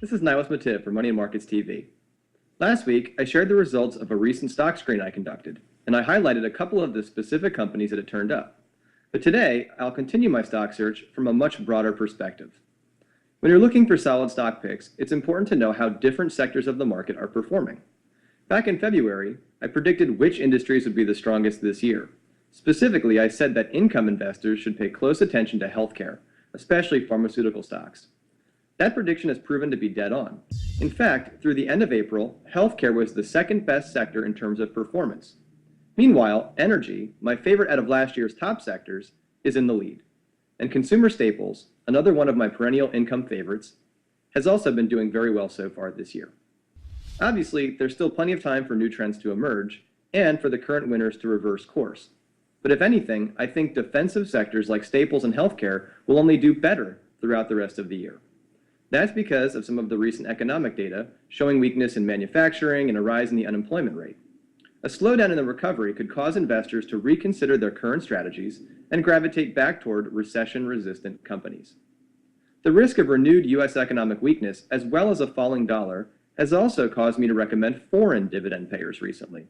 This is Nilus Mattive for Money and Markets TV. Last week, I shared the results of a recent stock screen I conducted, and I highlighted a couple of the specific companies that had turned up. But today, I'll continue my stock search from a much broader perspective. When you're looking for solid stock picks, it's important to know how different sectors of the market are performing. Back in February, I predicted which industries would be the strongest this year. Specifically, I said that income investors should pay close attention to healthcare, especially pharmaceutical stocks. That prediction has proven to be dead on. In fact, through the end of April, healthcare was the second best sector in terms of performance. Meanwhile, energy, my favorite out of last year's top sectors, is in the lead. And consumer staples, another one of my perennial income favorites, has also been doing very well so far this year. Obviously, there's still plenty of time for new trends to emerge and for the current winners to reverse course. But if anything, I think defensive sectors like staples and healthcare will only do better throughout the rest of the year. That's because of some of the recent economic data showing weakness in manufacturing and a rise in the unemployment rate. A slowdown in the recovery could cause investors to reconsider their current strategies and gravitate back toward recession-resistant companies. The risk of renewed U.S. economic weakness, as well as a falling dollar, has also caused me to recommend foreign dividend payers recently.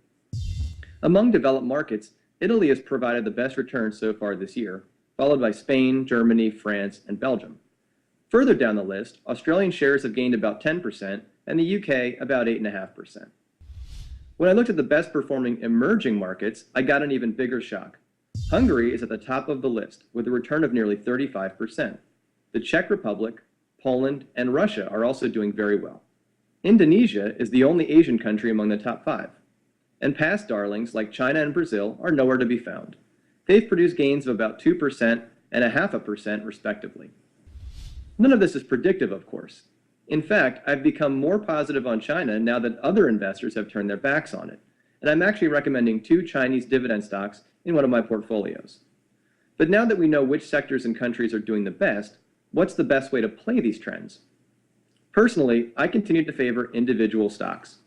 Among developed markets, Italy has provided the best returns so far this year, followed by Spain, Germany, France, and Belgium. Further down the list, Australian shares have gained about 10% and the UK about 8.5%. When I looked at the best performing emerging markets, I got an even bigger shock. Hungary is at the top of the list with a return of nearly 35%. The Czech Republic, Poland, and Russia are also doing very well. Indonesia is the only Asian country among the top 5. And past darlings like China and Brazil are nowhere to be found. They've produced gains of about 2% and 0.5% respectively. None of this is predictive, of course. In fact, I've become more positive on China now that other investors have turned their backs on it, and I'm actually recommending 2 Chinese dividend stocks in one of my portfolios. But now that we know which sectors and countries are doing the best, what's the best way to play these trends? Personally, I continue to favor individual stocks.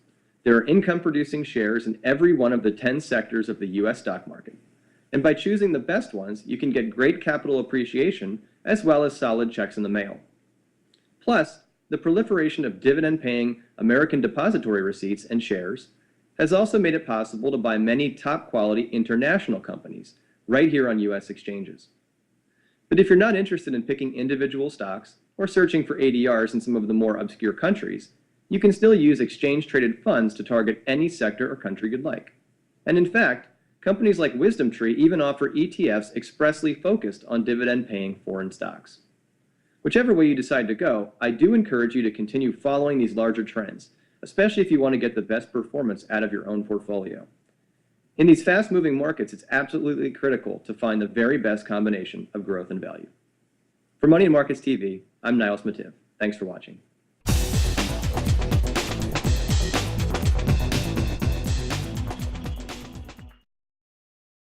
There are income-producing shares in every one of the 10 sectors of the U.S. stock market. And by choosing the best ones, you can get great capital appreciation as well as solid checks in the mail. Plus, the proliferation of dividend-paying American depository receipts and shares has also made it possible to buy many top-quality international companies right here on U.S. exchanges. But if you're not interested in picking individual stocks or searching for ADRs in some of the more obscure countries, you can still use exchange-traded funds to target any sector or country you'd like. And in fact, companies like WisdomTree even offer ETFs expressly focused on dividend-paying foreign stocks. Whichever way you decide to go, I do encourage you to continue following these larger trends, especially if you want to get the best performance out of your own portfolio. In these fast-moving markets, it's absolutely critical to find the very best combination of growth and value. For Money and Markets TV, I'm Nilus Mattive. Thanks for watching.